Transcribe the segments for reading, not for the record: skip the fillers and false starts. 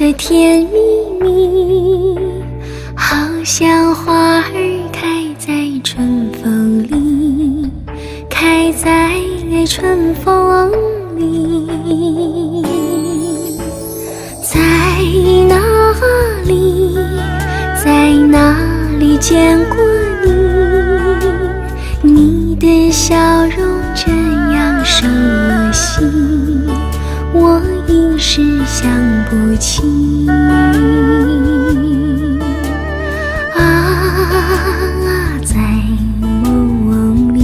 的甜蜜蜜，好像花儿开在春风里，开在春风里。在哪里，在哪里见过你？你的笑容这样熟悉，我一时想不起。在梦里，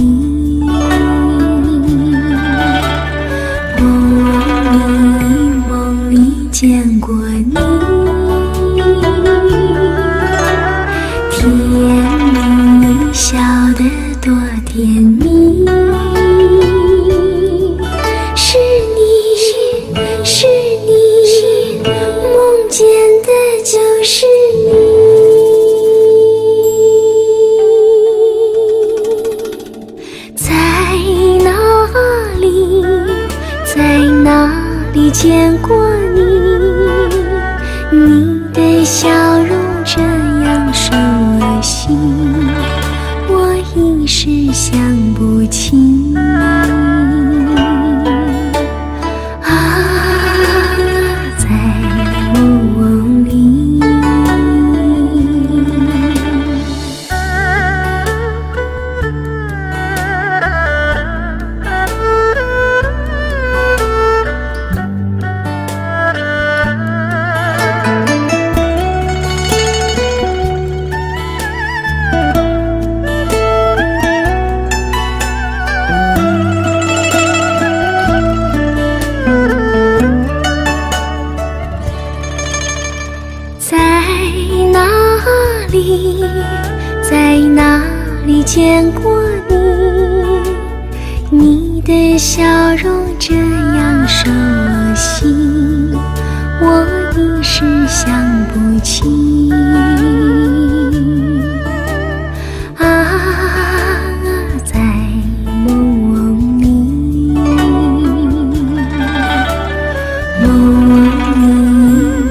梦里见过你，甜蜜笑得多甜蜜。是你，是你，梦见的就是你。在哪里，在哪里见过你？你的笑容这样熟悉，我一时想不起。在梦里。在哪里见过你？你的笑容这样熟悉，我一时想不起。在梦里，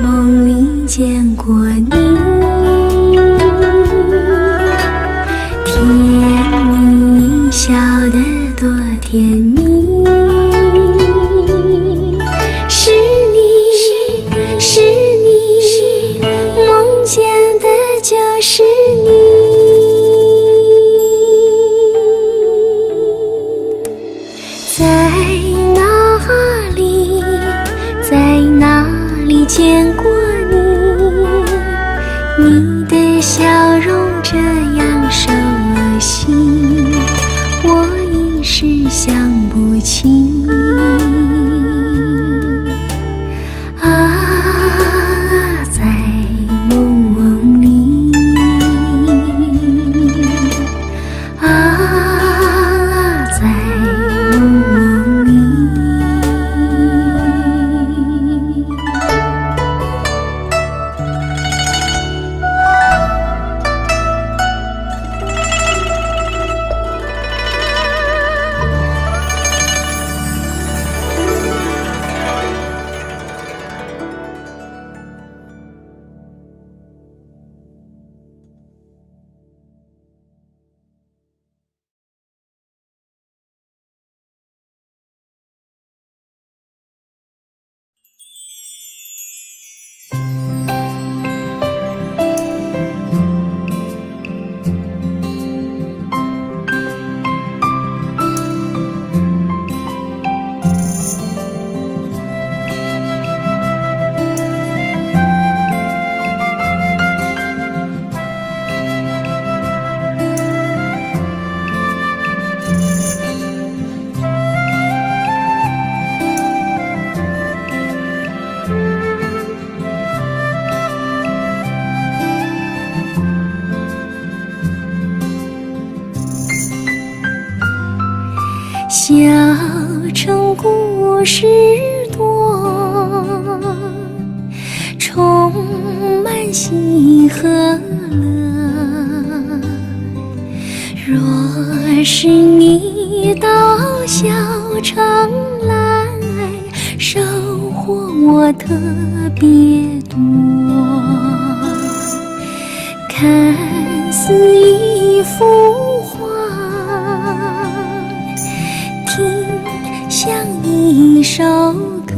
梦里见过你。笑得多甜蜜，是你，是你，梦见的就是你。在哪里，在哪里见过你？你的笑容这样熟悉，我一时想不起。在梦里，在梦里。小城故事多，充满喜和乐。若是你到小城来，收获我特别多，看似一幅画，听像一首歌。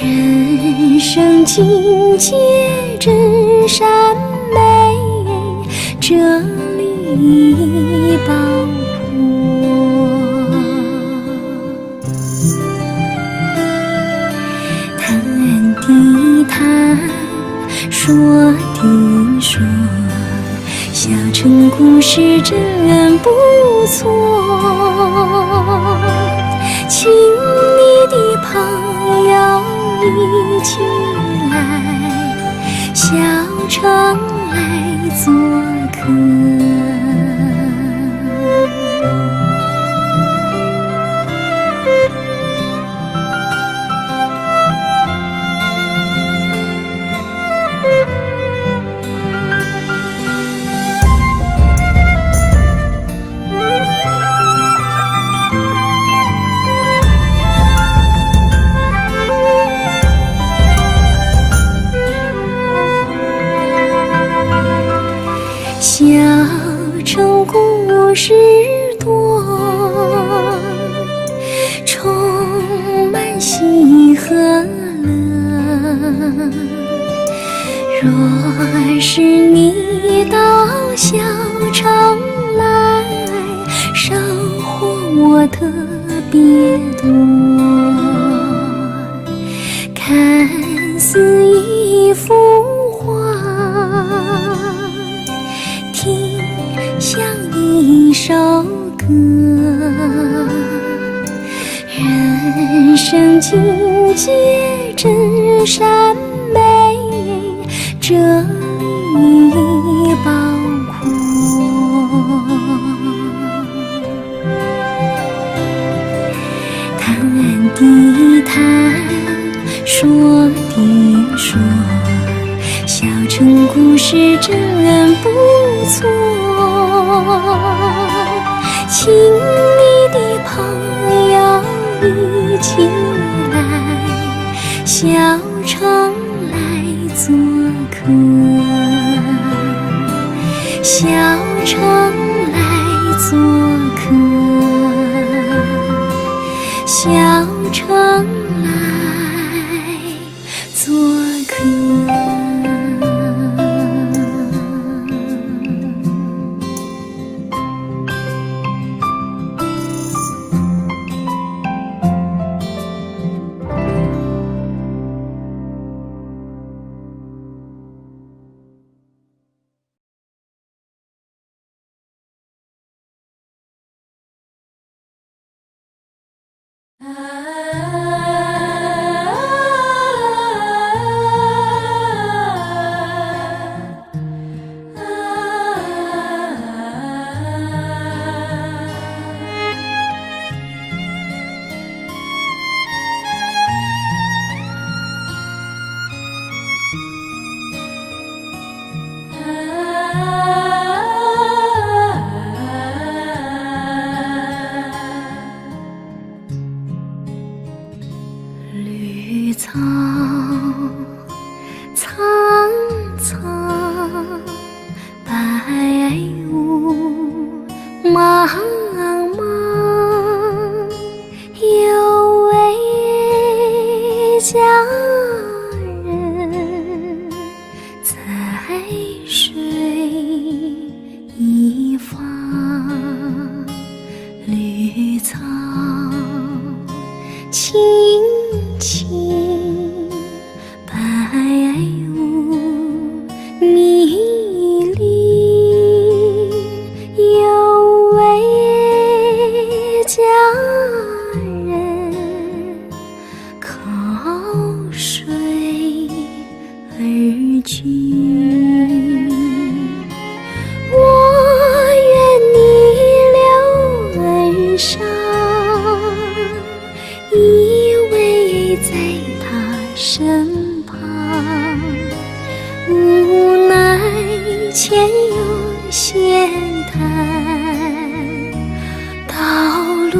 人生境界真善美，这里包括。谈地谈，说地说，小城故事真不错。请你的朋友一起来，小城来做客。小城故事多，充满喜和乐。若是你到小城来，收获我特别多。看似一幅画，听像一首歌。人生境界真善美，这里包括。谈地谈，说地说，小城故事真不错。请你的朋友一起来，小城来做客。小城来做客，小城来做客。绿草苍苍，白雾茫茫，有位佳人在水一方。绿草青青，白雾迷离，有位佳人靠水而居。我愿你留恩上，依偎在他身旁。无奈前有险滩，道路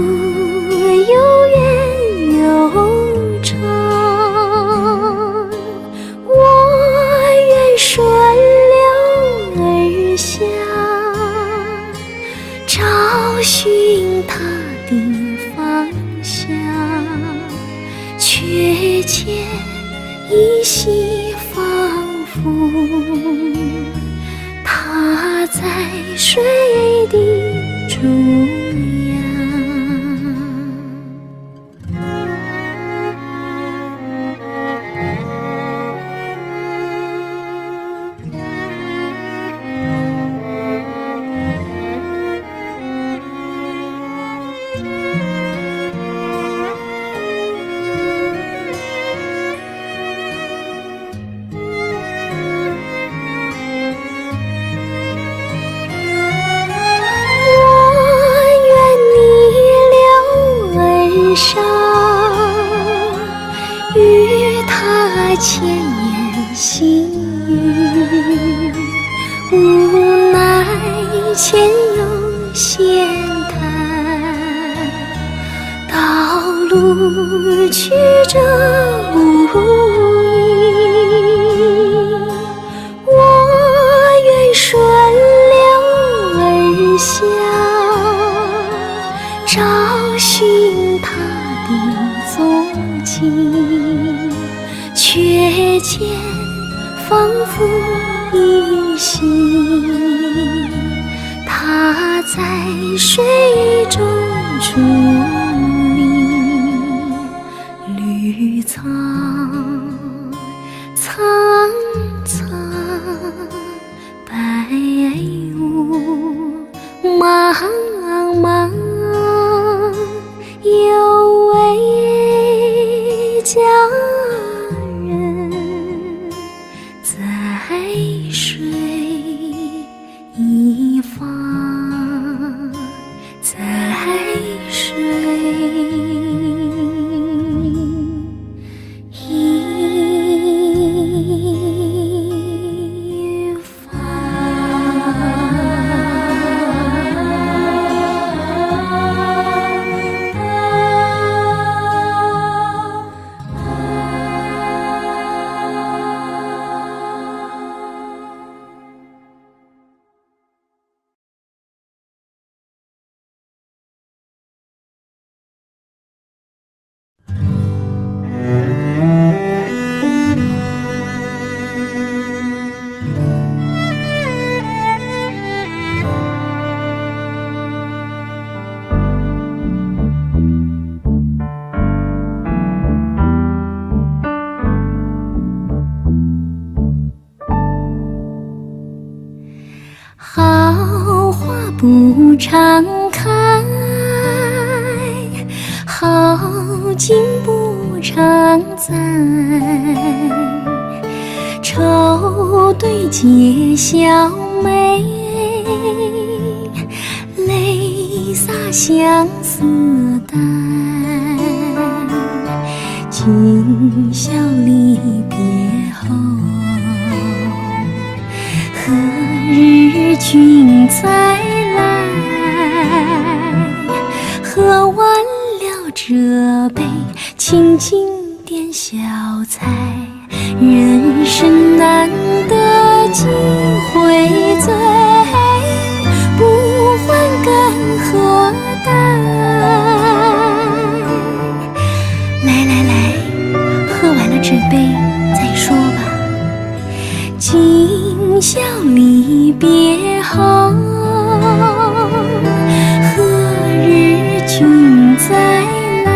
又远又却见依稀仿佛他在水的中央。与他千言细语，无奈前有险滩，道路曲折无依，我愿顺流而下，找寻他的踪迹，却见仿佛依稀，他在水中伫立，绿苍苍苍，白雾茫茫，有位佳人在水一方，在水一方。好花不常开，好景不常在，愁对解笑眉，泪洒相思带，今宵离别后，何日君再来？喝完了这杯清静点小菜，人生难得几回醉，不还更何待？来，喝完了这杯再说吧。今宵离别后，何日君再来？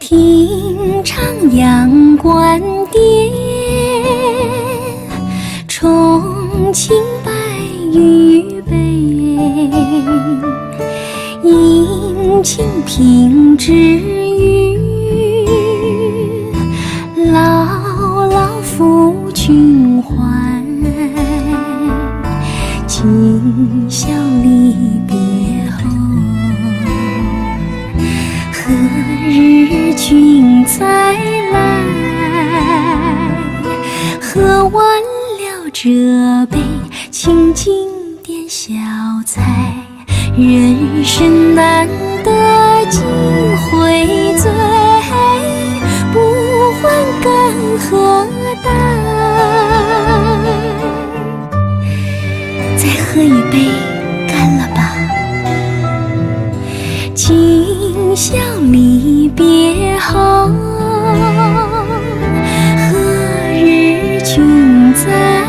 听徜阳关殿，重庆白玉杯，饮清平之语，牢牢抚君怀。今宵离别后，何日君再来？要忘了这杯，清静点小菜。人生难得几回醉，不欢更何待？再喝一杯，干了吧！今宵离别后，何日君再来？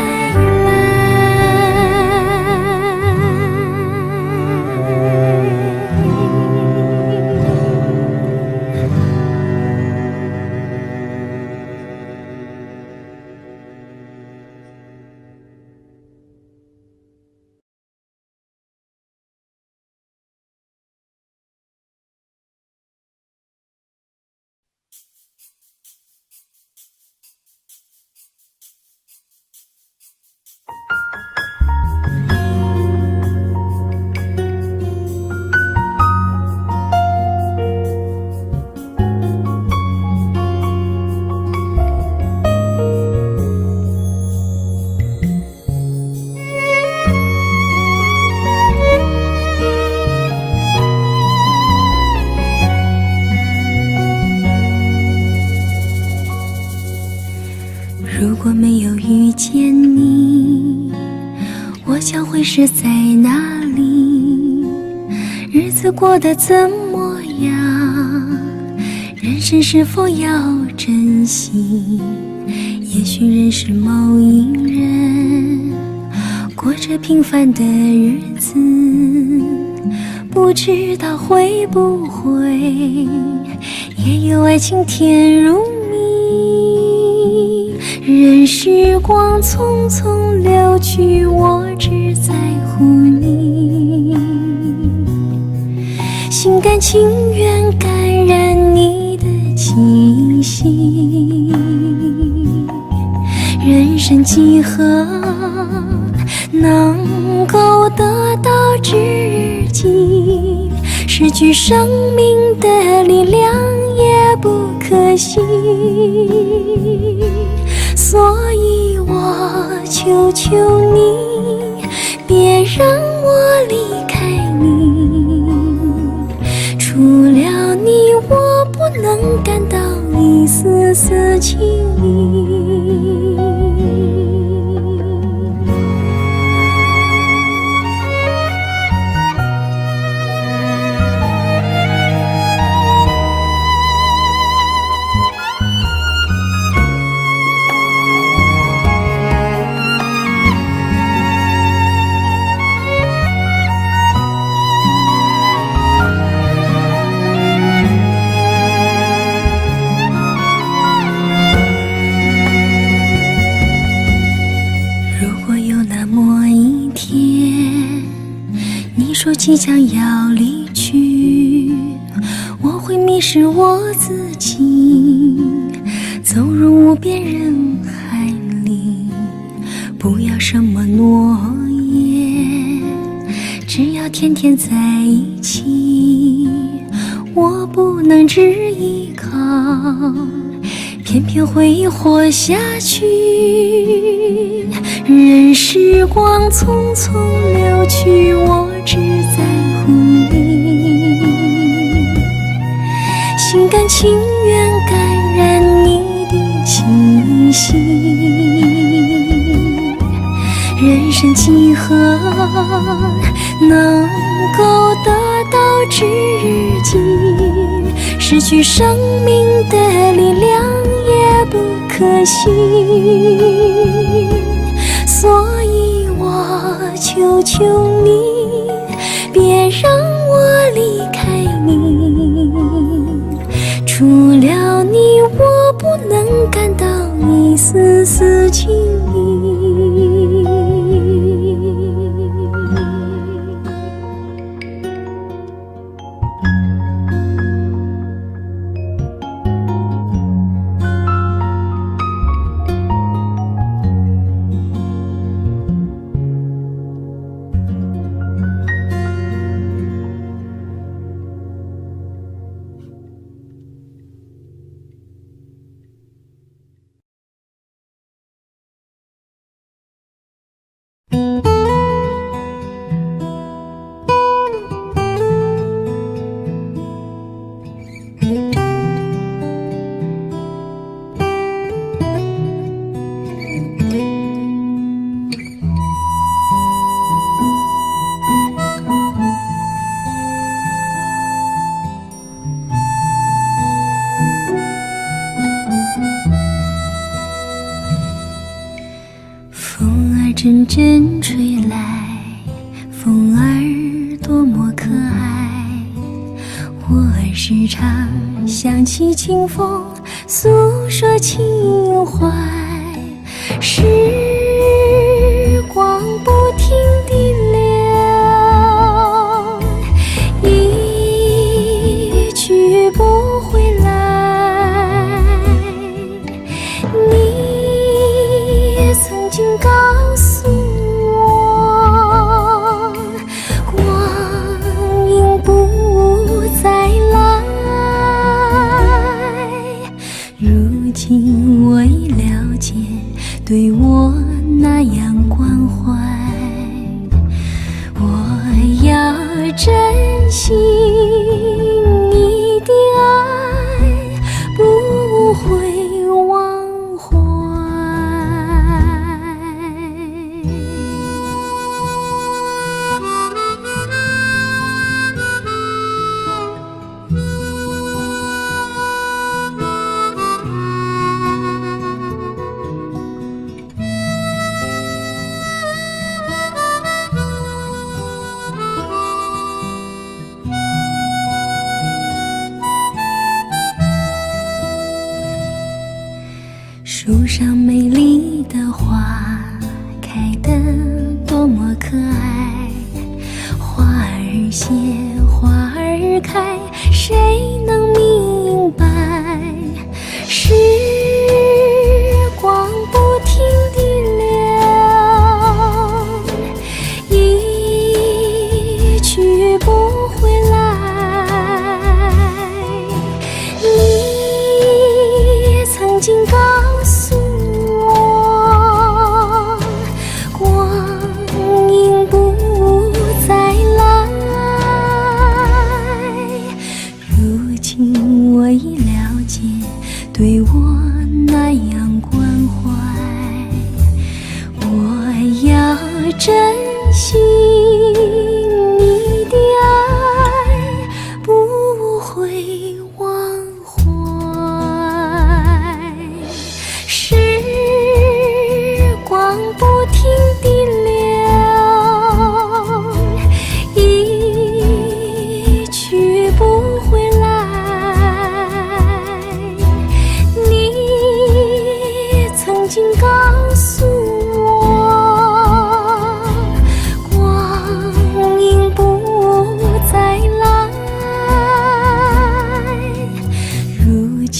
如果没有遇见你，我将会是在哪里？日子过得怎么样？人生是否要珍惜？也许认识某一人，过着平凡的日子，不知道会不会也有爱情甜如蜜。任时光匆匆流去，我只在乎你，心甘情愿感染你的气息。人生几何能够得到知己？失去生命的力量也不可惜。所以我求求你，别让我离开你。除了你，我不能感到一丝丝情意。说即将要离去，我会迷失我自己，走入无边人海里。不要什么诺言，只要天天在一起。我不能只依靠，偏偏回忆活下去。任时光匆匆流去，我只在乎你，心甘情愿感染你的气息。人生几何能够得到知己？失去生命的力量也不可惜。所以我求求你，别让我离开你。除了你，我不能感到一丝丝情意。阵阵吹来，风儿多么可爱。我时常想起清风，诉说情怀。时光不停地流，一去不回来。你曾经告诉我，光阴不再来。如今我已了解，对我那样关怀，我要珍惜你的爱，不会忘怀。树上美丽的花开得多么可爱，花儿谢，花儿开，谁能明白？时光不停地流，一去不回来。你曾经告诉我，光阴不再来。如今我已了解，对我那样关怀，我要珍惜你的爱，不会忘怀。时光不停地流，一去不回来。你曾经告诉我，光阴不再来。如今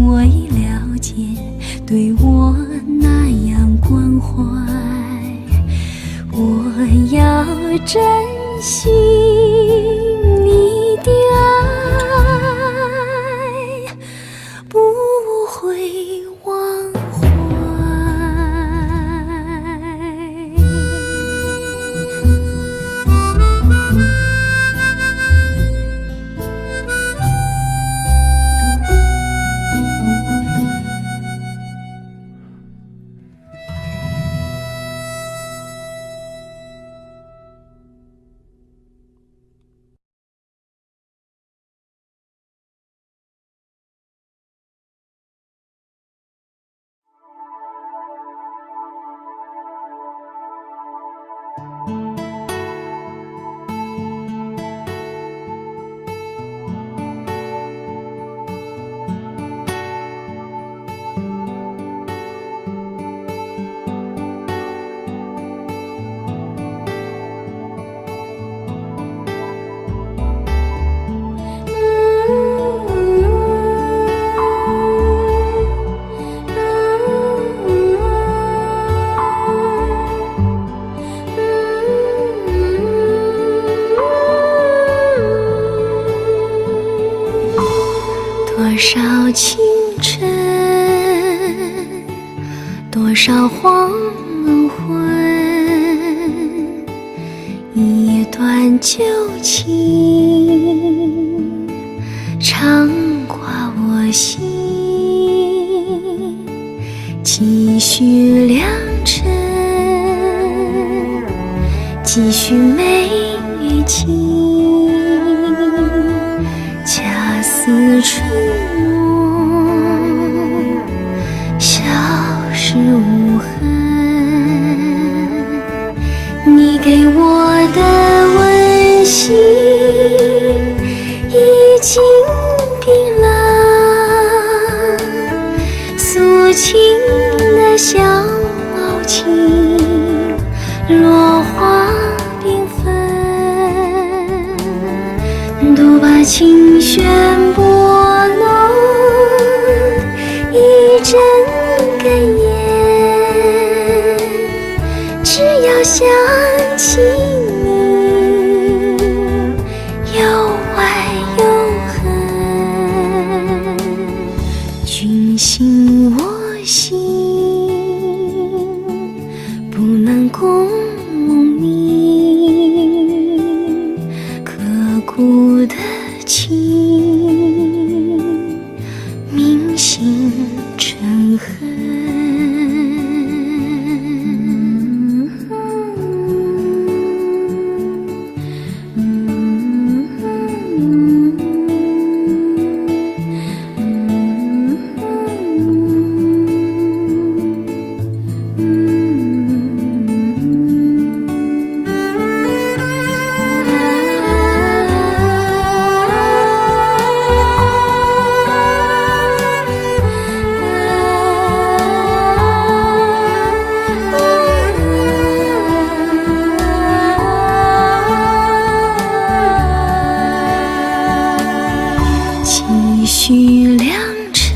我已了解，对我那样关怀，我要珍惜你的爱，不会忘怀。多少清晨，多少黄昏，一段旧情常挂我心。几许良辰，几许美景，恰似春梦，消失无痕。经冰冷，诉情的小毛琴，落花缤纷，独把琴弦拨弄一阵哽咽。只要想起你，有爱有恨，君心我心，不能共鸣，刻骨的情，铭心成恨。几许良辰，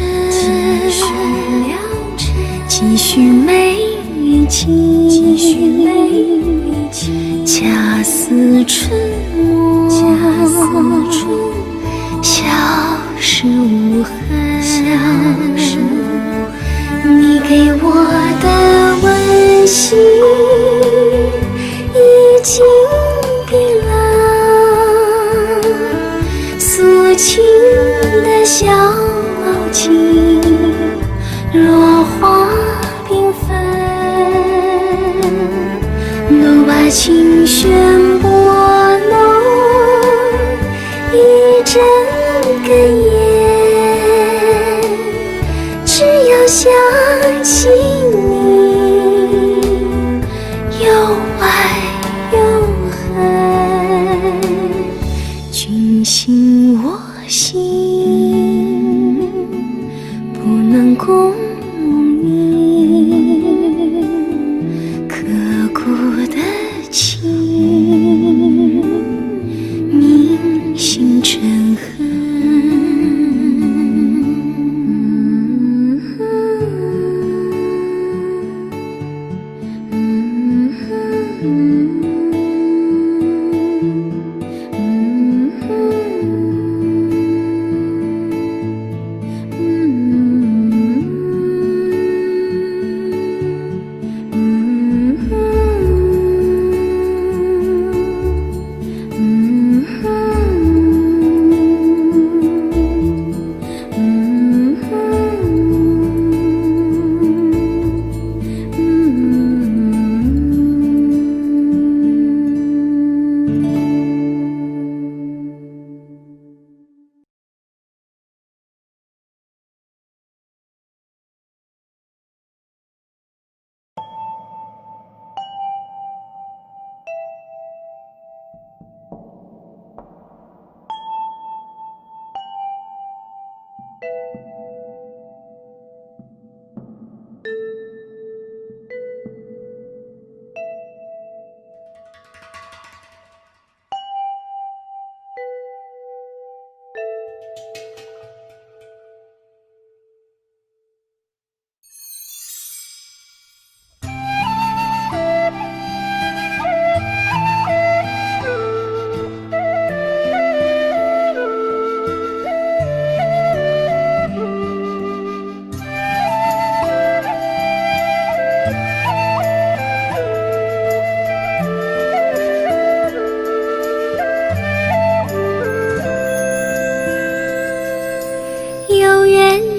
几许美景，恰似春末，笑是无痕。你给我的温馨已经冰冷，诉情的小毛琴，落花缤纷，都把琴弦拨弄一阵哽咽。只要想起你，有爱有恨，君心我心，不能共鸣，刻骨的情，铭心成恨。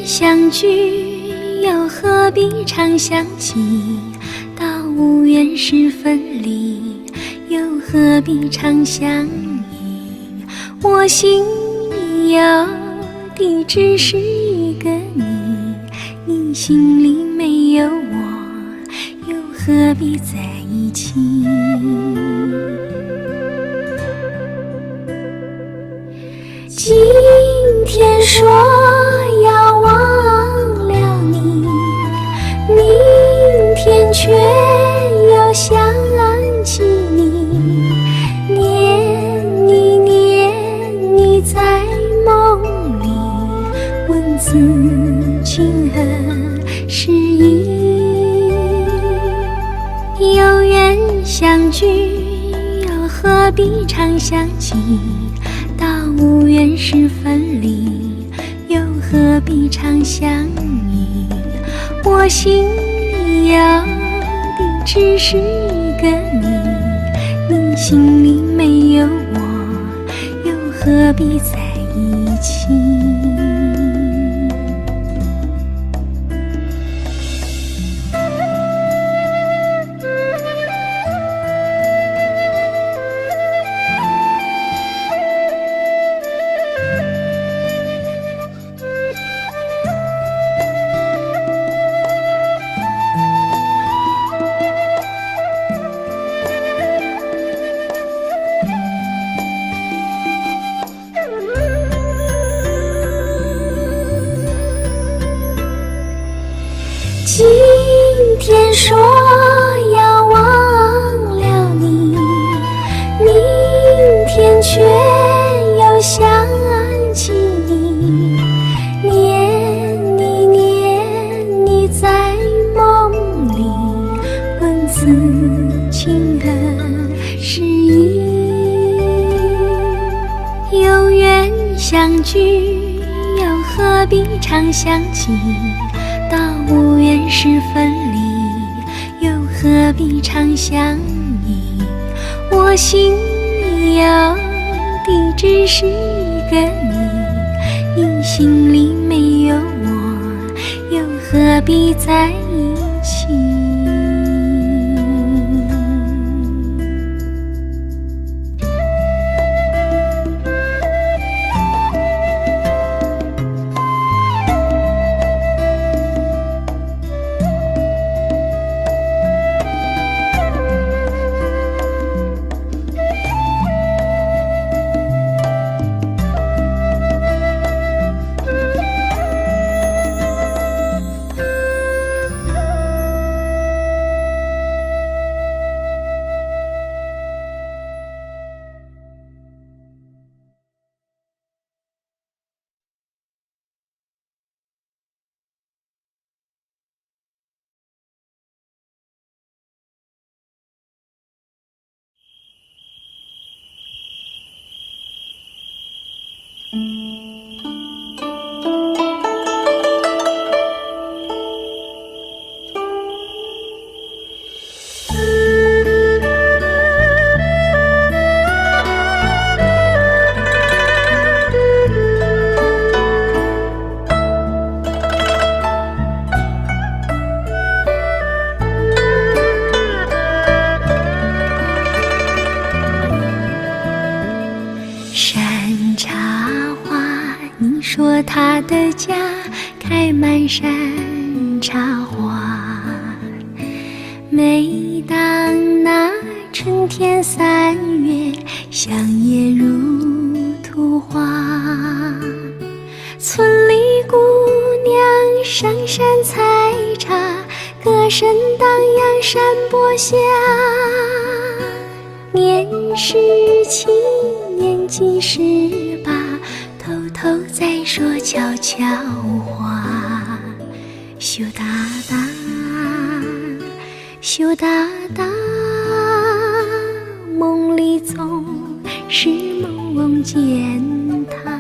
相聚又何必常相记，到无缘时分离，又何必常相依。我心里有的只是一个你，你心里没有我，又何必在一起。今天说要忘了你，明天却又想起你，念你念你在梦里，文字情何时意？有缘相聚，又何必常想起？到无缘时分离，又何必常相依？我心里有的只是一个你，你心里没有我，又何必在一起？今天说要忘了你，明天却又想起你，念你念你在梦里，文字情何时意？有缘相聚，又何必常想起？到无缘时分离，又何必常相依？我心里有的只是一个你，你心里没有我，又何必在一起？山茶花，你说它的家开满山茶花，每当那春天3月，香叶如图画。村里姑娘上山采茶，歌声荡漾山坡下。年17年纪18，偷偷在说悄悄话。羞答答，羞答答，梦里总是梦见他。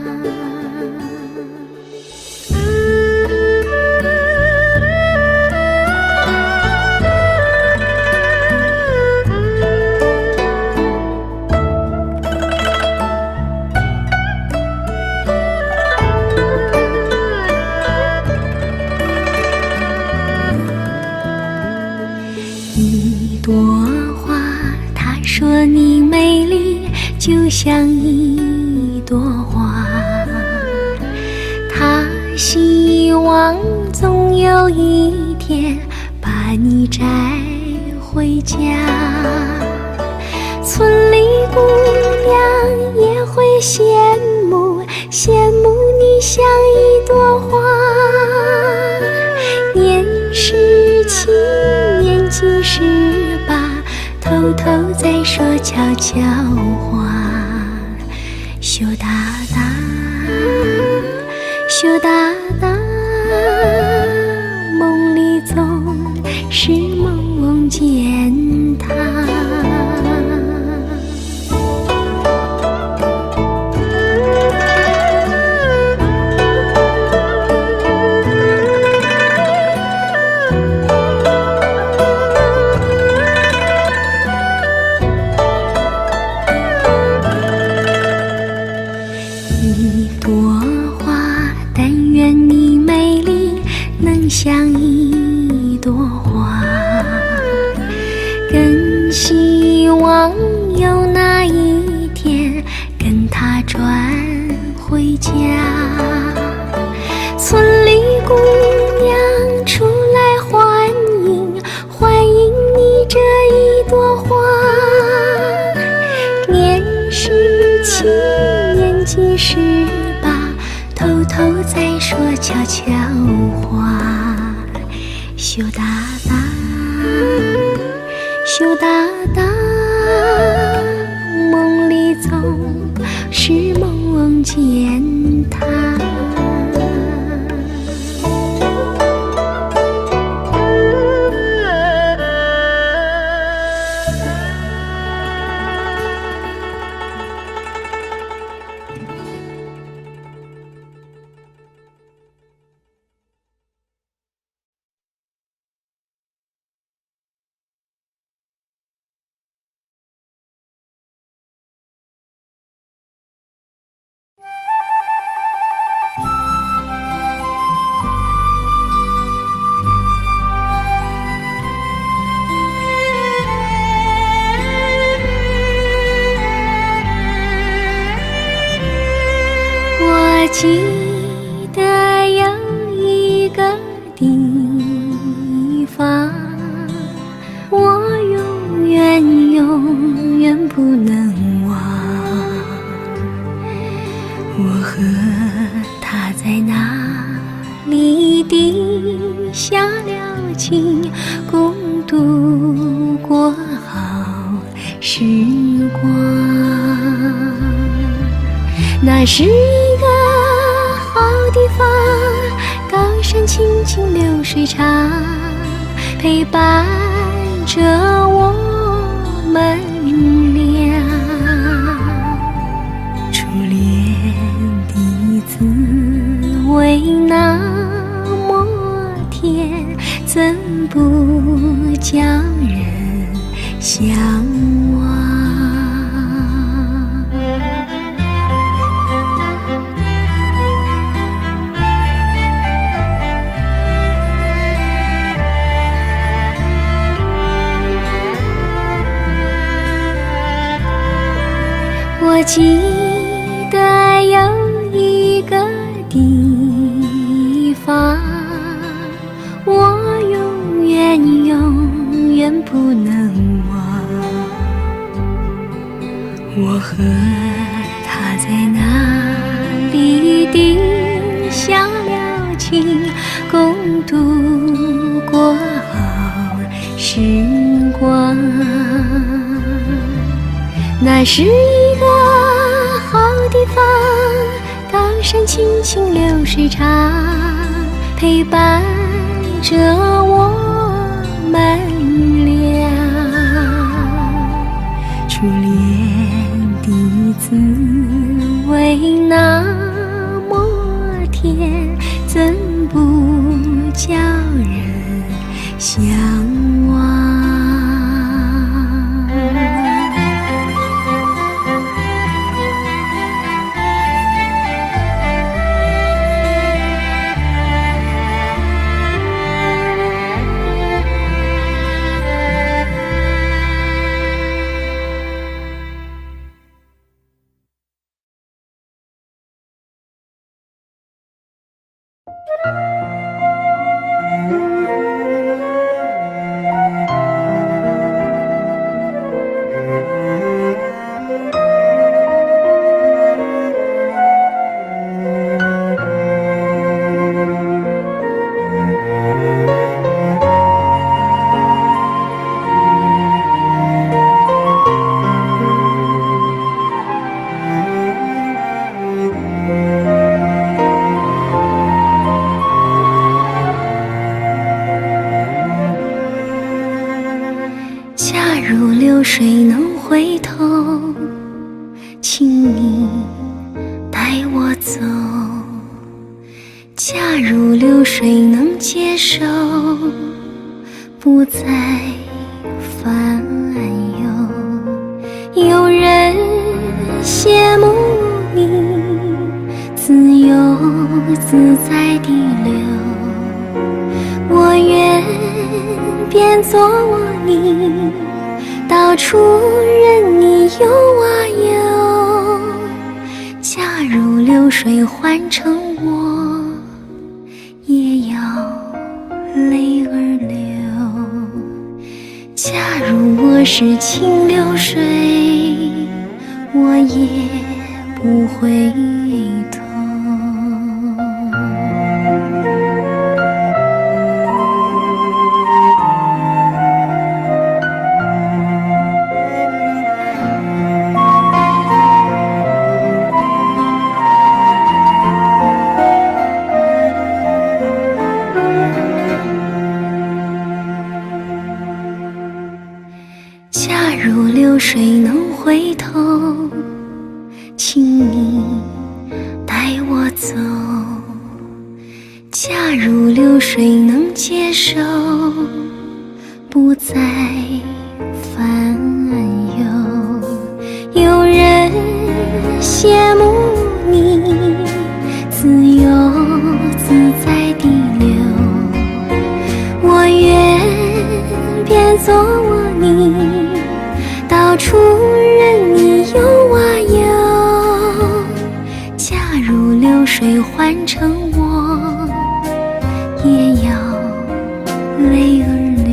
一朵花，他说你美丽就像一朵花，他希望总有一天把你摘回家。村里姑娘也会羡慕，想像一朵花。年17，年纪18，偷偷在说悄悄话。羞答答，羞答答，梦里总是梦见他。一朵花，但愿你美丽，能像一朵花。更希望有那一天，跟他转回家。村里姑娘出来欢迎，欢迎你这一朵花。年17，年纪18，偷偷在说悄悄话。羞答答，羞答答，梦里总是梦见他。我记得有一个地方，我永远永远不能忘。我和他在那里定下了情，共度过好时光。那是一个好地方，高山青青流水长，陪伴着我们俩。初恋的滋味那么甜，怎不叫人向往？我记得有一个地方，我永远永远不能忘。我和他在那里定下了情，共度过好时光。那是一个好地方，高山青青流水长，陪伴着我们俩。初恋的滋味那么甜，怎不叫人向往？如流水能回头，请你带我走。假如流水能接受，不再烦忧。有人羡慕你自由自在地流，我愿变作我你，到处任你游啊游。假如流水换成我，也要泪儿流。假如我是清流水，我也不回头。假如流水能回头，请你带我走。假如流水能接受，不再烦忧。有人羡慕你自由自在地流，我愿变作我你，到处任你游啊游。假如流水换成我，也要泪儿流。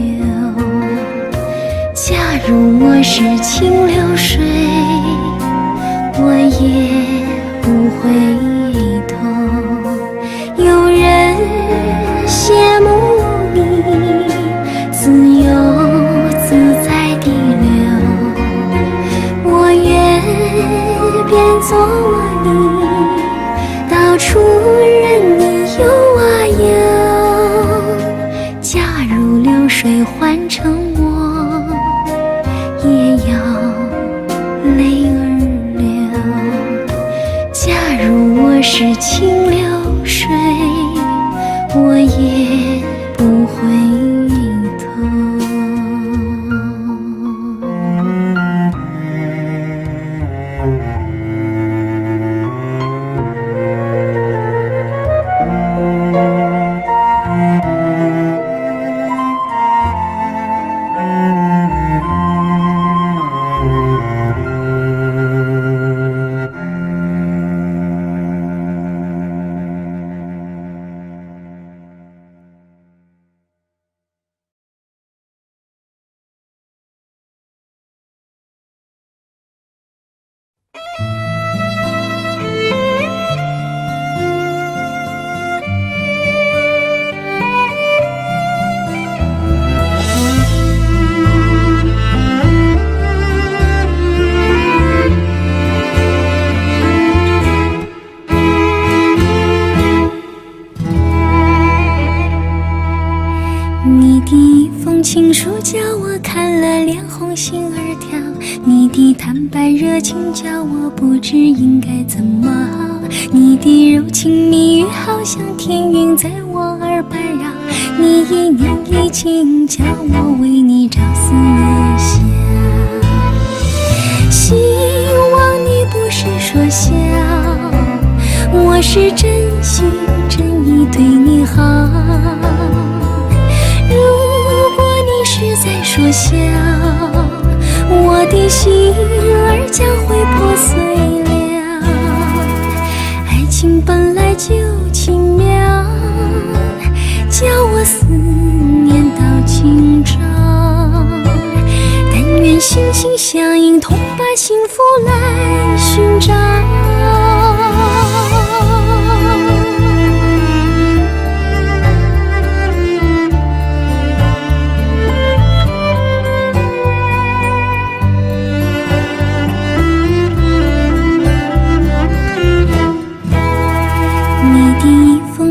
假如我是清流水，我也不回头。有人羡慕你自由自在地流，我愿变作我你，到处任你游啊游。假如流水换成我，也要泪儿流。假如我是清流水，我也不回头。你的一封情书叫我看了脸红心儿跳，你的坦白热情叫我不知应该怎么好，你的柔情蜜语好像天云在我耳畔绕，你一念一情叫我为你朝思夜想。希望你不是说笑，我是真心真意对你好。如果你是在说笑，我的心儿将会破碎了。爱情本来就奇妙，叫我思念到今朝。但愿心心相印，同把幸福来寻找。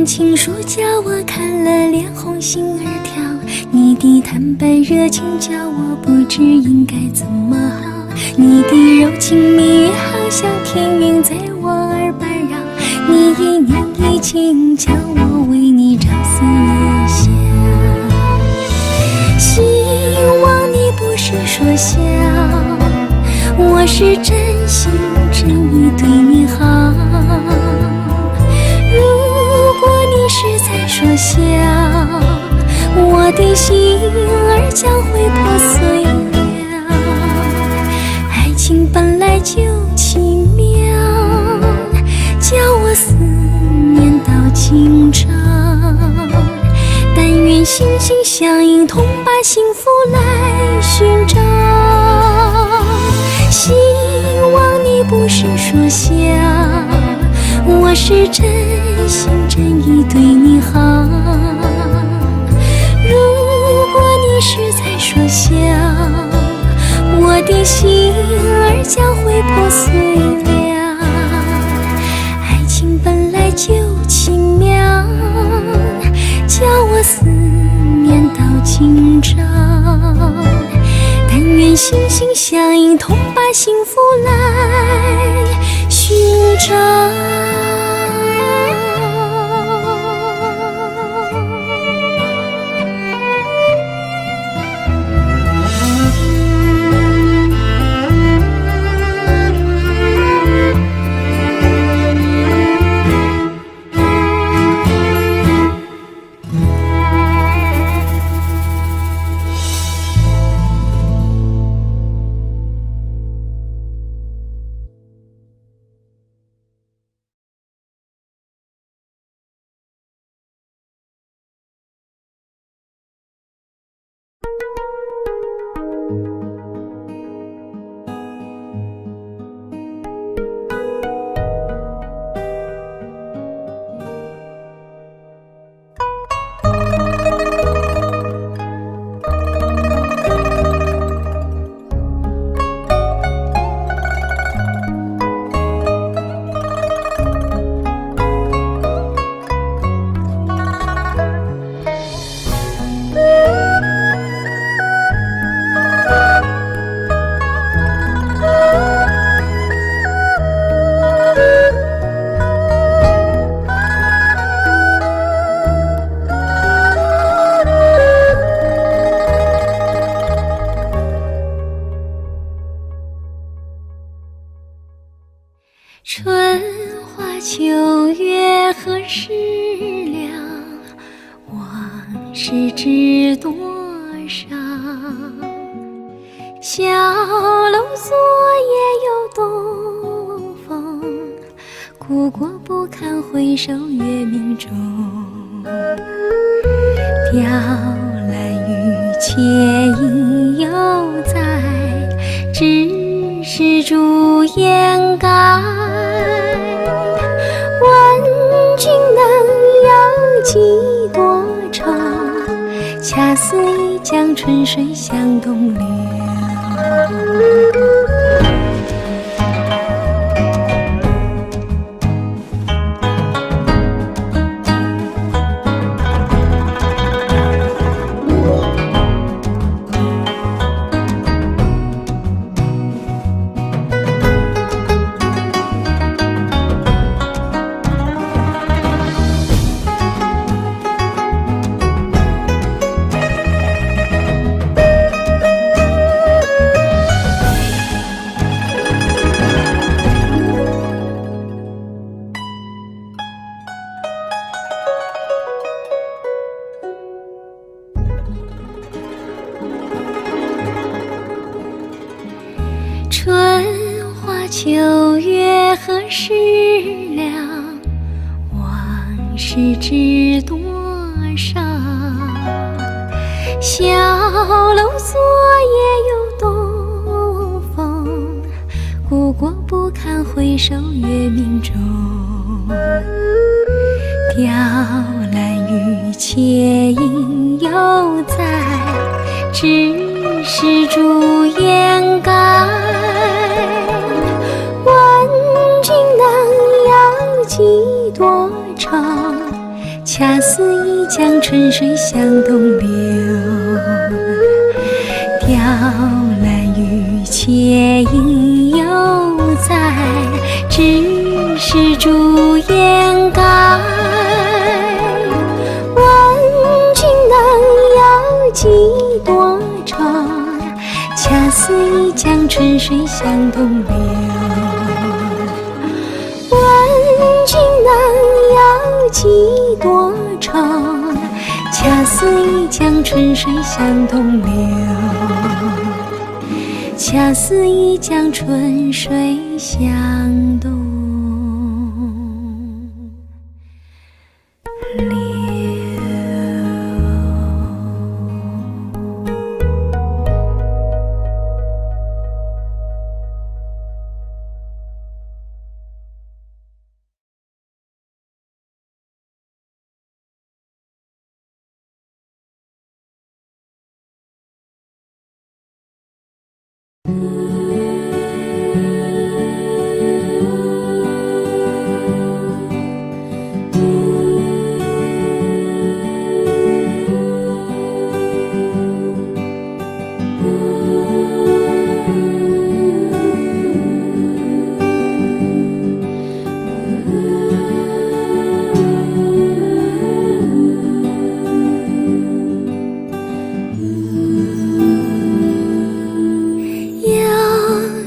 情书叫我看了脸红心儿跳，你的坦万般热情叫我不知应该怎么好。你的柔情蜜语好像天云在我耳畔绕，你一念一情叫我为你朝思夜想。希望你不是说笑，我是真心真意对你好。如果你是在说笑，我的心儿将会破碎了。爱情本来就奇妙，叫我思念到今朝。但愿心心相印，同把幸福来寻找。希望你不是说笑，我是真心真意对你好。如果你是在说笑，我的心儿将会破碎了。爱情本来就奇妙，叫我思念到今朝。但愿心心相印，同把幸福来寻找。春花秋月何时了，往事知多少。小楼昨夜又东风，故国不堪回首月明中。雕栏玉砌应犹在，只是朱颜改。问君能有几多愁，恰似一江春水向东流。春花秋月何时了，往事知多少。小楼昨夜又东风，故国不堪回首月明中。雕栏玉砌应犹在，只是朱颜改。问君能有几多愁，恰似一江春水向东流。雕栏玉且应犹在，只是朱颜改。问君能有几多愁？恰似一江春水向东流。问君能有几多愁？恰似一江春水向东流。恰似一江春水向东流。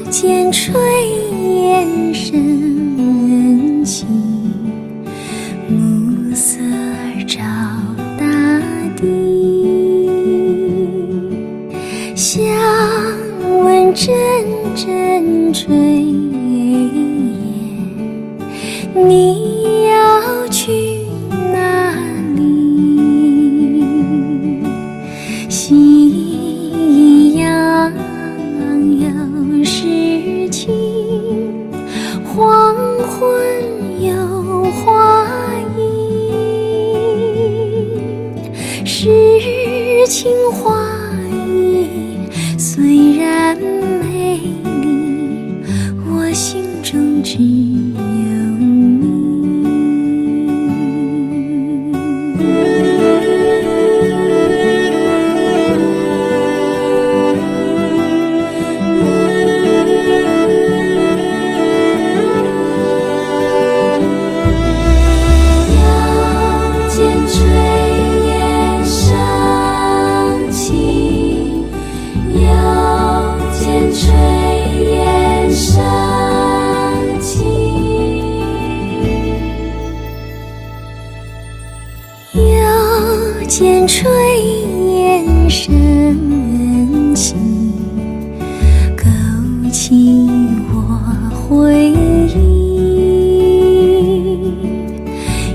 见炊烟升起，暮色照大地。想问阵阵炊烟，你要去哪里？夕阳有诗情，黄昏有花影。诗情画意虽然美丽，我心中只有你。见炊烟升起，勾起我回忆。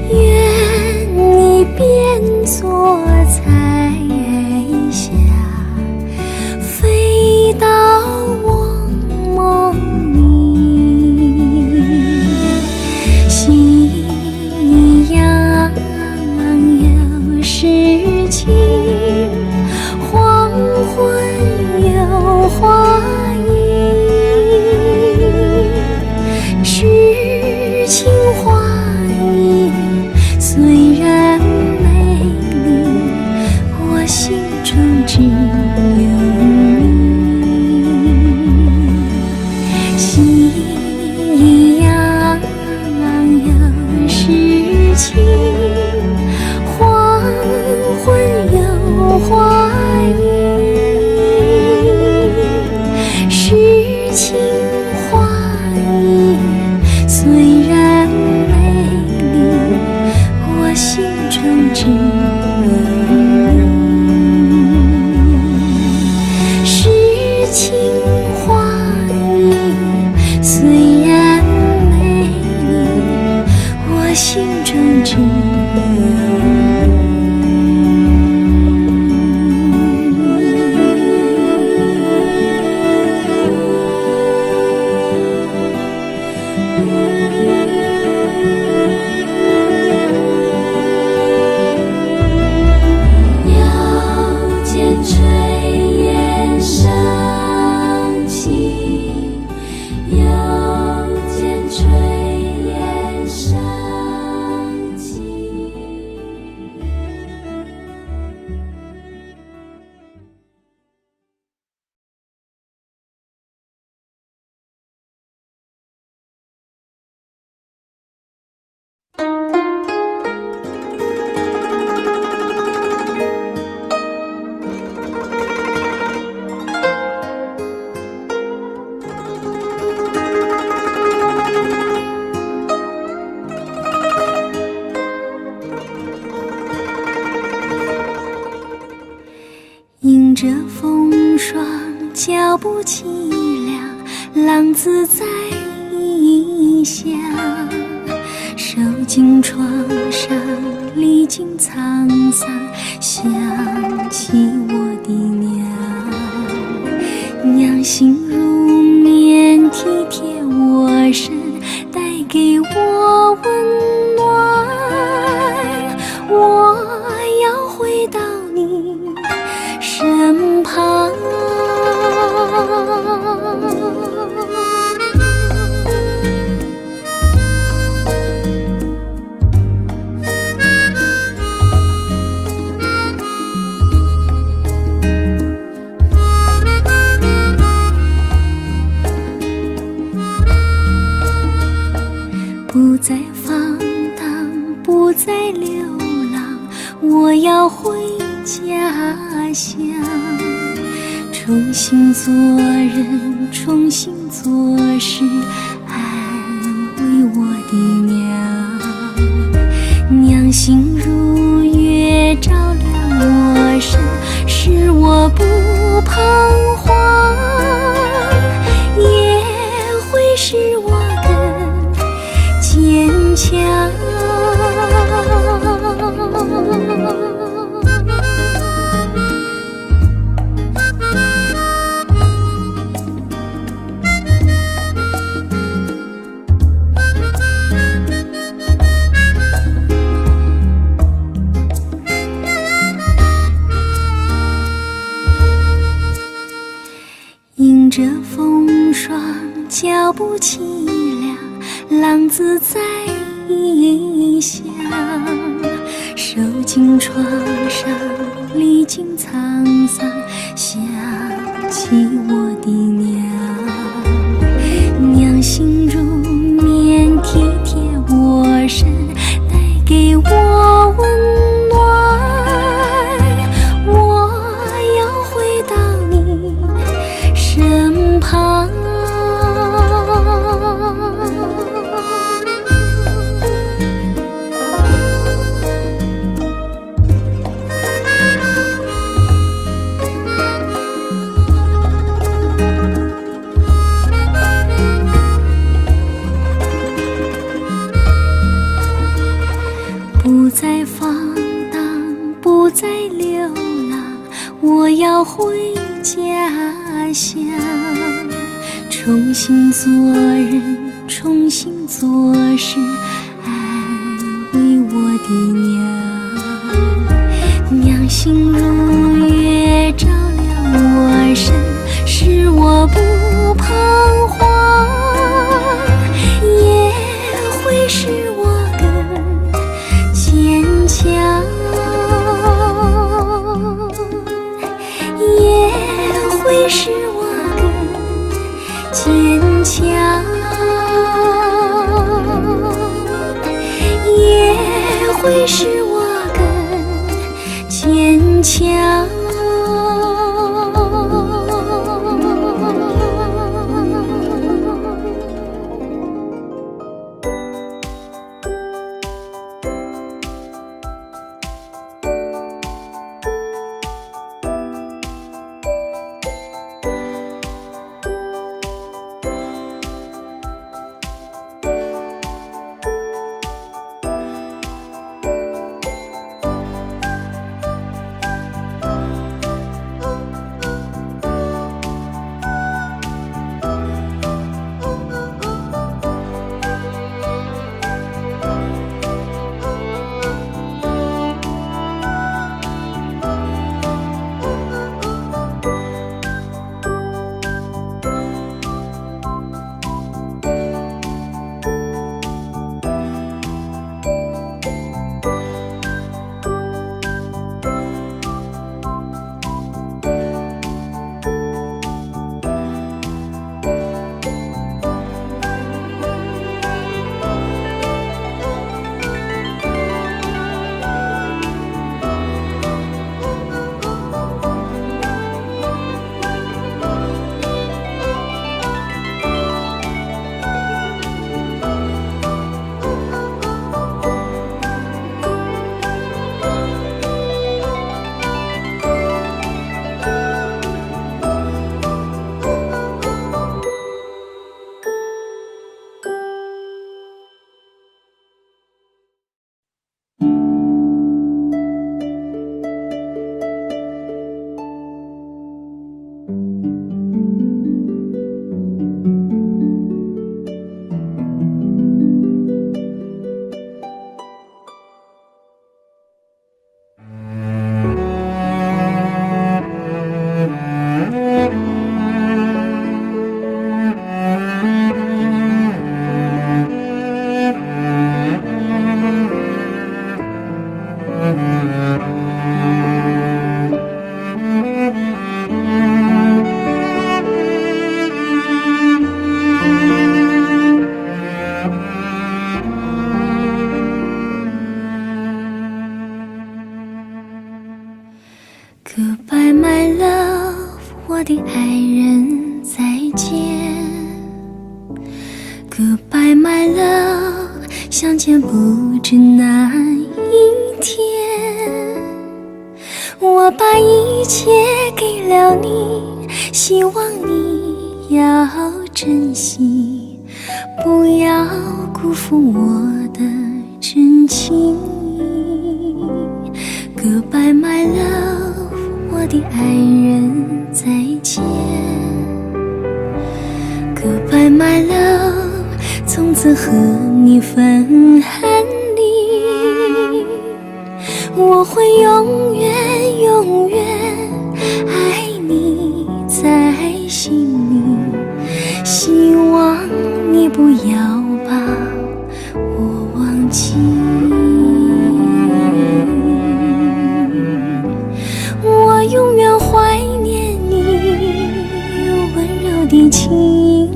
愿你便坐彩霞，飞到我梦里。夕阳有诗情。风霜，脚步凄凉，浪子在异乡。受尽创伤，历经沧桑，想起我的娘。娘心如棉，体贴我身，带给我温暖。我要回到你身旁。不再放荡，不再流浪，我要回家乡。重新做人，重新做事，安慰我的娘。娘心如月，照亮我身，使我不彷徨，也会使我更坚强。迎着风霜，脚步凄凉，浪子在异乡。受尽创伤，历经沧桑，想起我的娘。娘心如棉，体贴我身，带给我温暖。我要回到你身旁。不再放荡，不再流浪，我要回家乡。重新做人，重新做事，安慰我的娘。娘心如月，照亮我身，使我不彷徨，也会使我更坚强，也会使我更坚强，也会使我更坚强。Goodbye, my love， 我的爱人，再见。Goodbye, my love， 相见不知哪一天。我把一切给了你，希望你要珍惜，不要辜负我的真情意。Goodbye, my love， 我的爱人，再见。Goodbye, my love， 从此和你分寒离。我会永远永远爱你在心里，希望你不要把我忘记。我永远怀念你温柔的情，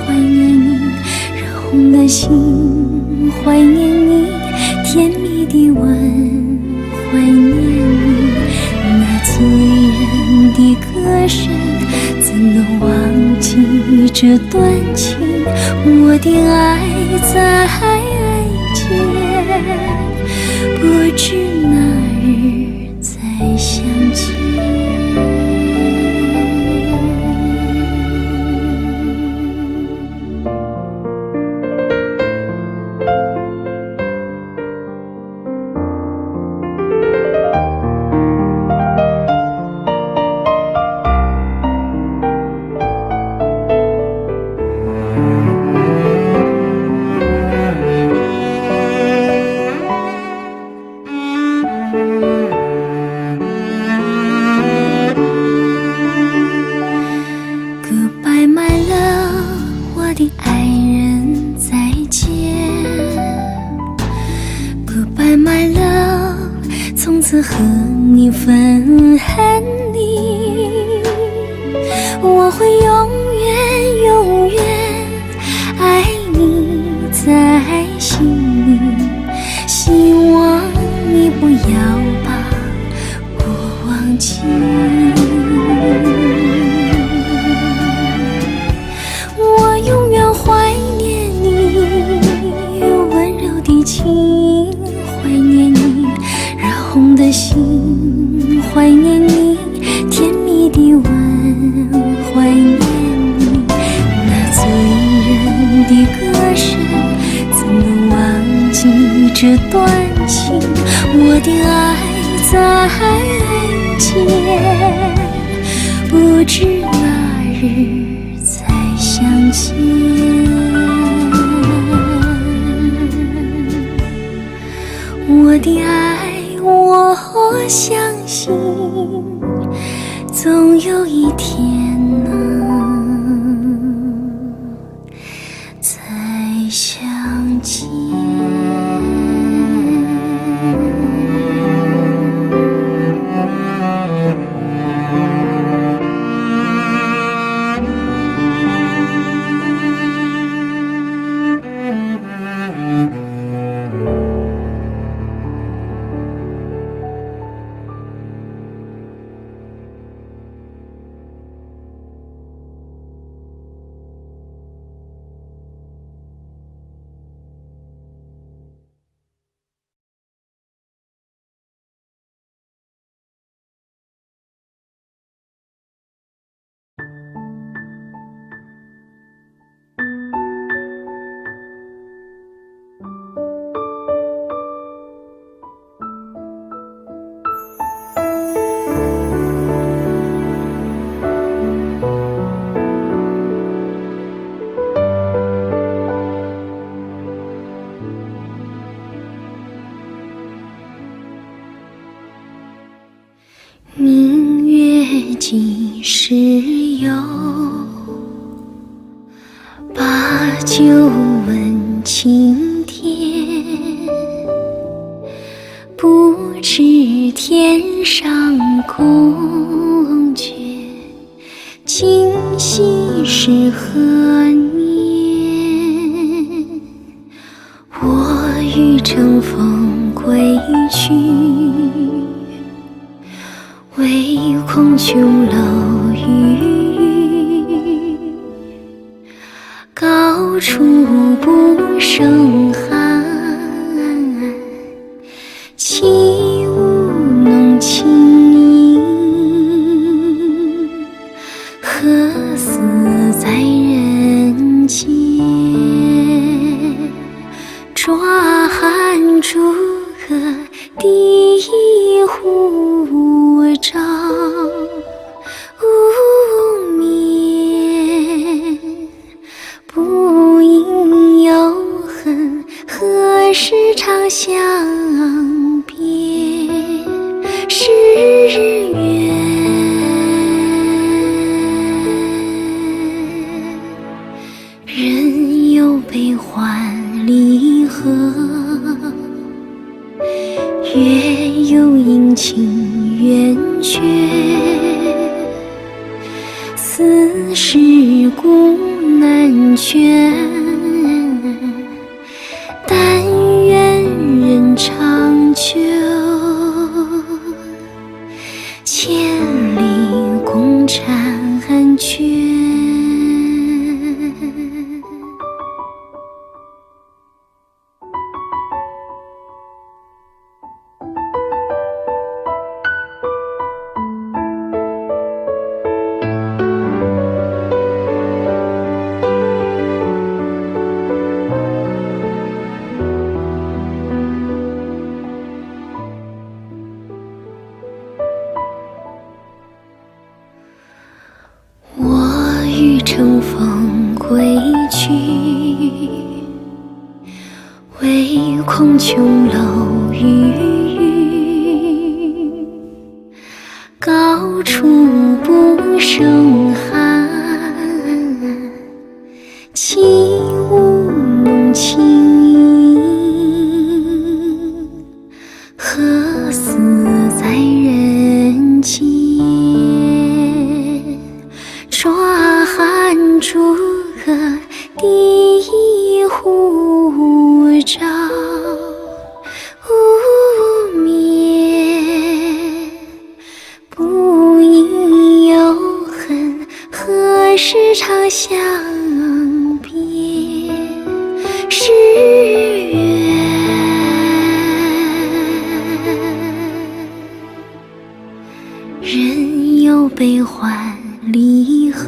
怀念你热红的心，怀念你甜蜜的吻，怀念你那醉人的歌声，怎能忘记这段情？我的爱在见，不知哪日再相见。Goodbye, my love， 我的爱人，再见。Goodbye, my love， 从此和你分寒离。我会永远永远爱你在心里，希望你不要把我忘记。我永远怀念你温柔的情，怀念你热红的心，怀念你甜蜜的吻，怀念你那醉人的歌声，怎能忘记这段情？我的爱在见，不知哪日再相见。我的爱，我相信总有一天能再相见。有把酒问青天，不知天上宫阙，今夕是何年？我欲乘风归去，唯恐琼楼玉宇，高处不胜寒。起舞弄清影，何似在人间？抓寒烛阁第一壶照无眠，不应有恨，何时长相别时圆？人有悲欢离合，月有阴晴圆缺，此事古难全，但愿人长久，千里共婵娟。我欲乘风归去，唯恐琼楼玉宇，高处不胜寒。起舞弄清影，何似在人间？抓寒烛阁第一壶照无眠，不应有恨，何时长相别时圆？人有悲欢离合，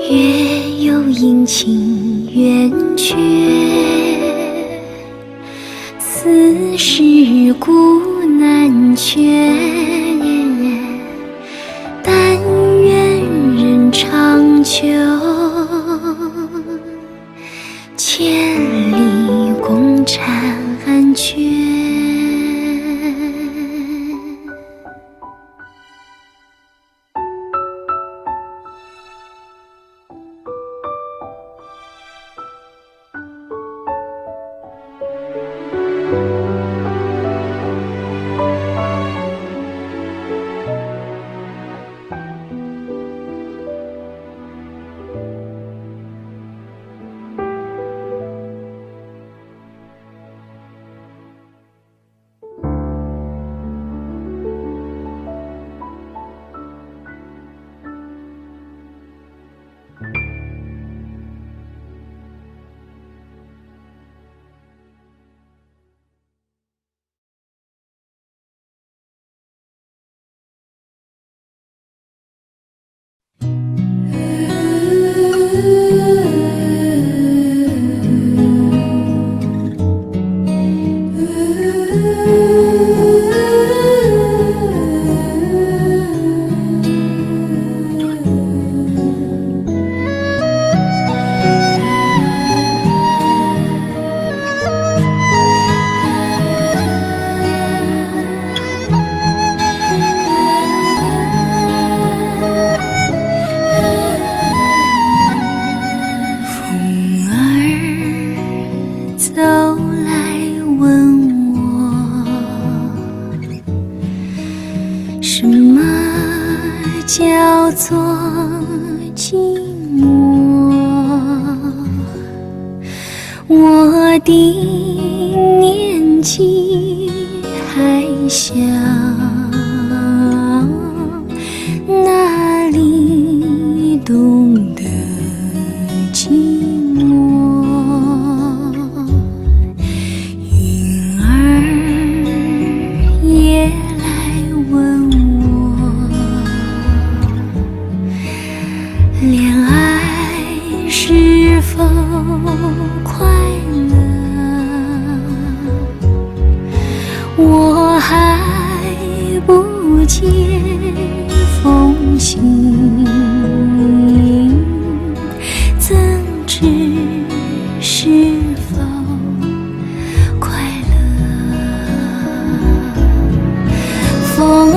月有阴晴圆缺，此事古难全，但愿人长久，千里共婵娟。叫做寂寞。我的年纪还小，哪里懂得寂寞？云儿也来问我，恋爱是否快乐？我还不见风景，怎知是否快乐？风儿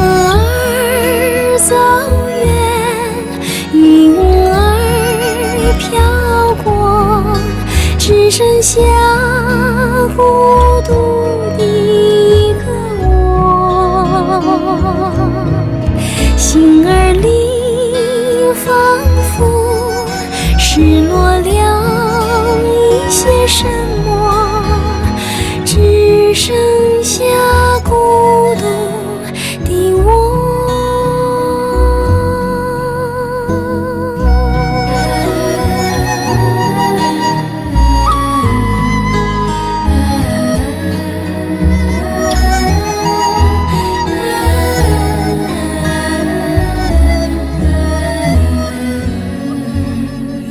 走远，云儿飘过，只剩下孤独的一个我。心儿里仿佛失落了一些什么，只剩下孤独的我。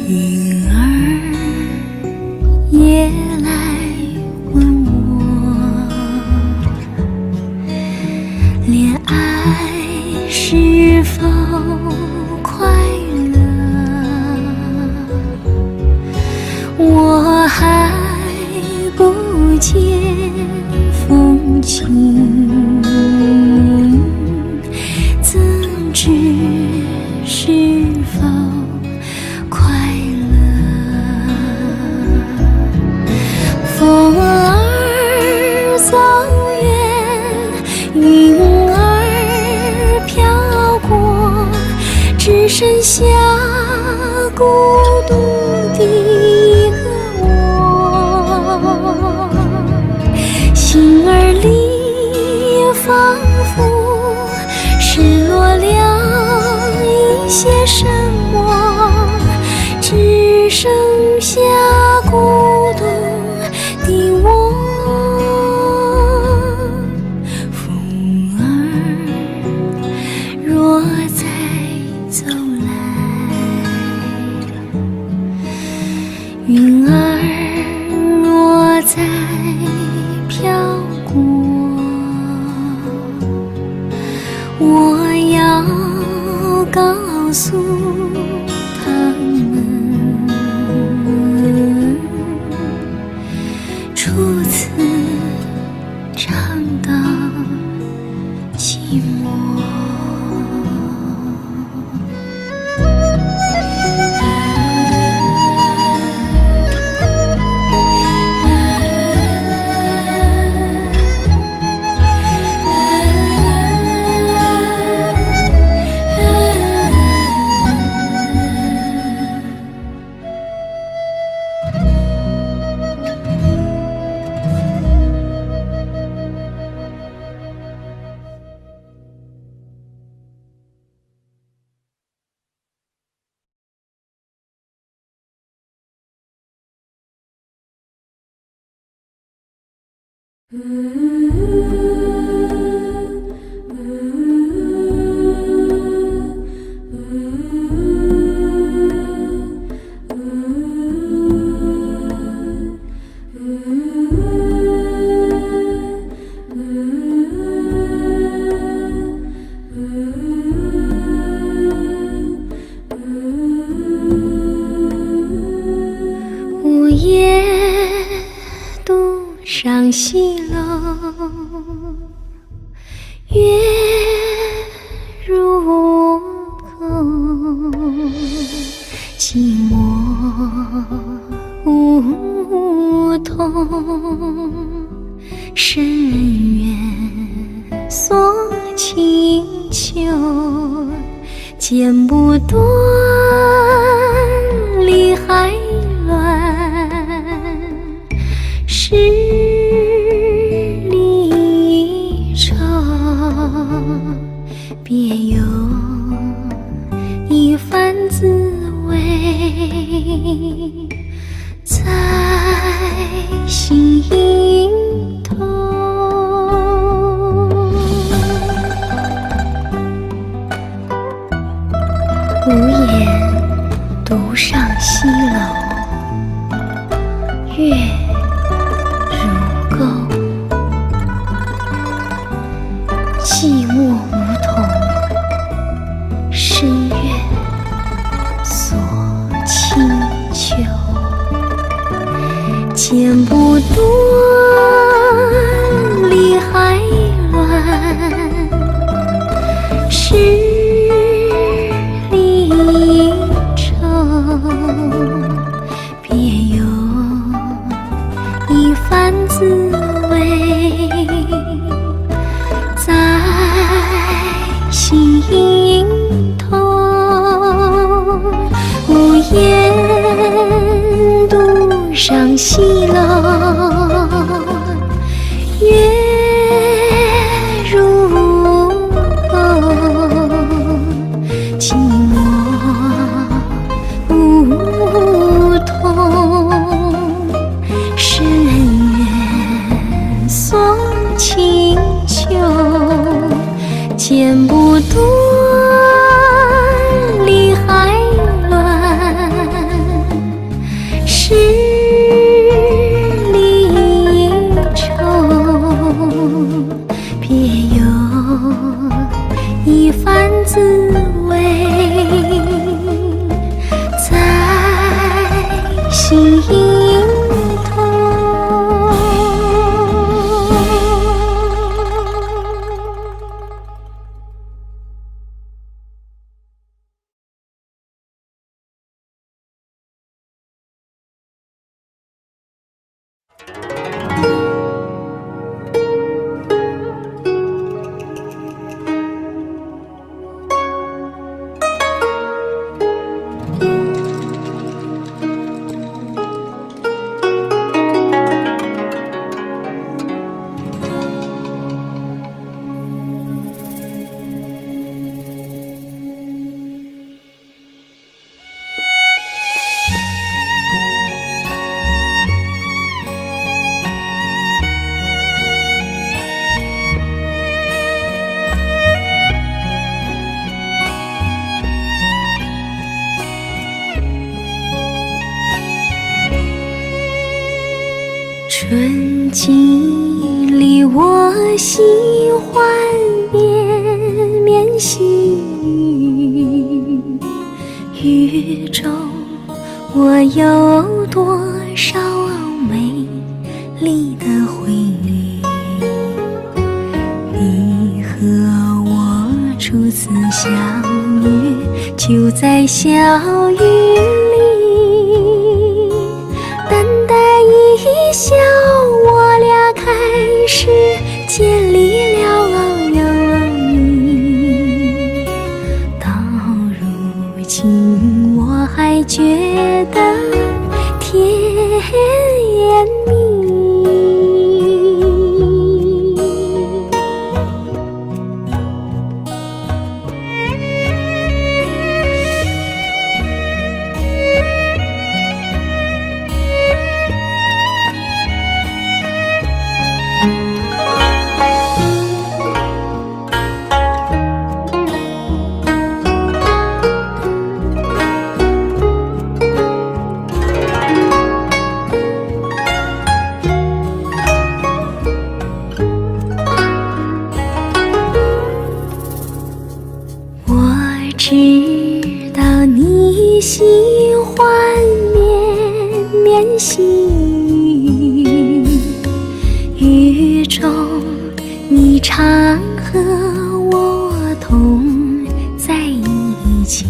云儿也来问我，恋爱是否快乐？我还不见风景，怎知是否快乐？风儿走远，云儿飘过，只剩下孤独的一个我。心儿里仿佛失落了一些什么，只剩下孤独的我。风儿若再走来，云儿若再飘过，我要告诉他们，初次尝到寂寞。午夜独上西楼，月入口，寂寞梧桐，深渊锁清秋，剪不断，理还乱，十里愁，别有一番滋味在心头。无言独上西楼，月如钩，寂寞梧桐，深院锁清秋。剪不断，理还乱，十里愁，别有一番滋味在心头。无言独上西楼，月如钩，寂寞梧桐，深院锁清秋。剪不断，理还乱，十里愁，别有一番滋味在心头。春季里我喜欢绵绵细雨，雨中我有多少美丽的回忆。你和我初次相遇，就在小雨里，淡淡一笑，我俩开始建立了友谊。到如今我还觉得甜蜜。知道你喜欢绵绵细雨，雨中你常和我同在一起。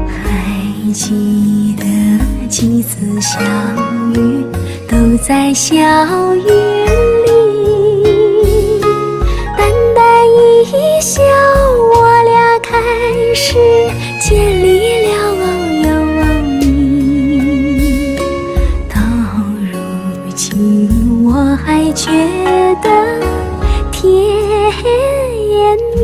还记得几次相遇，都在小雨里，淡淡一笑，我俩开世间离了你，到如今我还觉得甜蜜。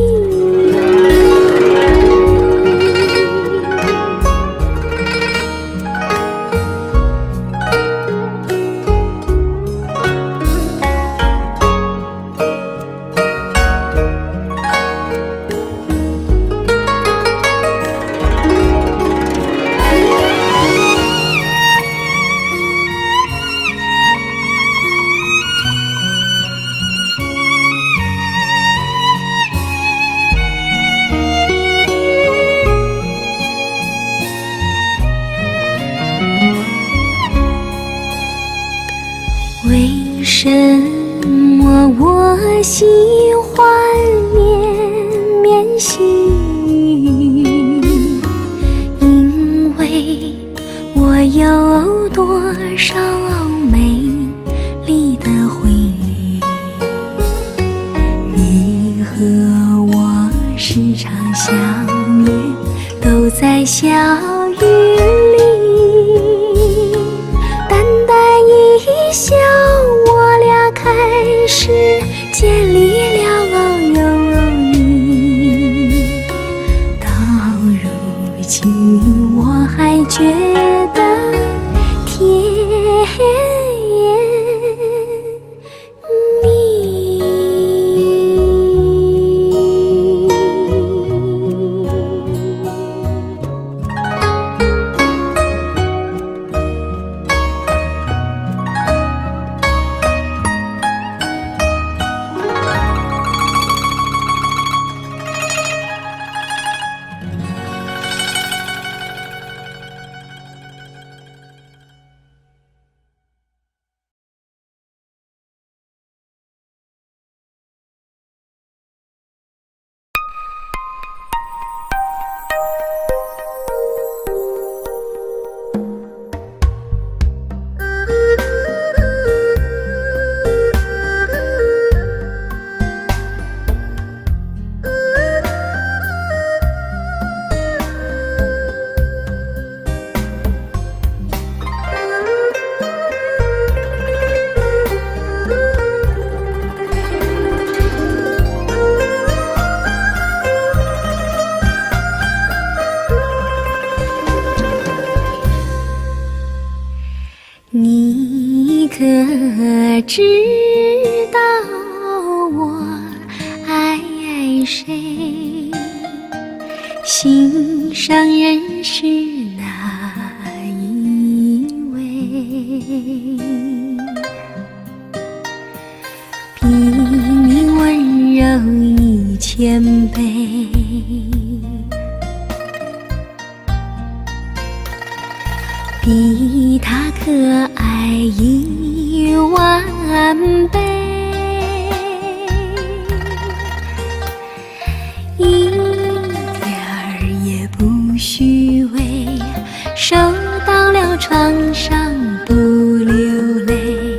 为什么我喜欢绵绵细雨？因为我有多少美丽的回忆。你和我时常相约，都在小雨里，淡淡一笑，我俩开始建立了你。到如今我还觉得甜蜜。你可知道我爱谁？心上人是哪一位？比你温柔1000倍，比他可爱10000倍，一点儿也不虚伪，受到了创伤不流泪，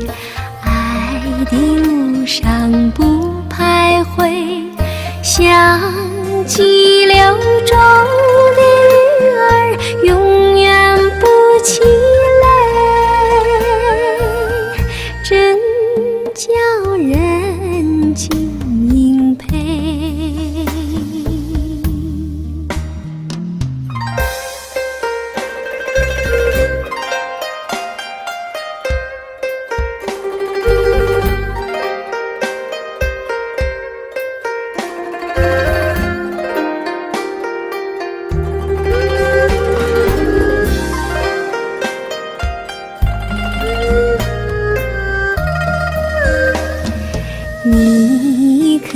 爱的路上不徘徊，像激流中的鱼儿，永远不气馁，真叫人敬佩。你可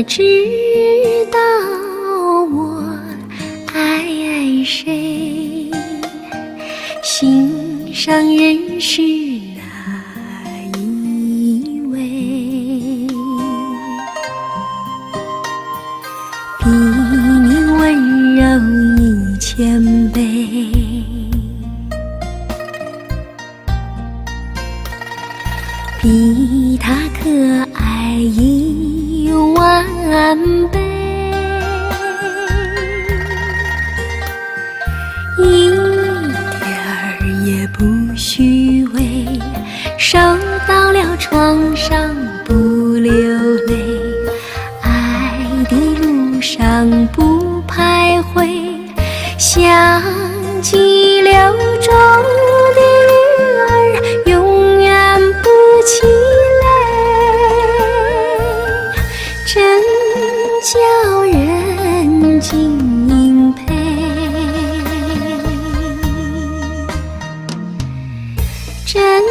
知道我爱谁？心上人是哪一位？比你温柔1000倍，比他可爱10000倍，上不徘徊，像激流中的鱼儿，永远不气馁，真叫人敬佩，真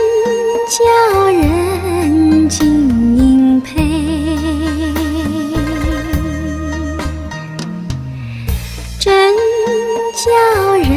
叫人敬佩，真叫人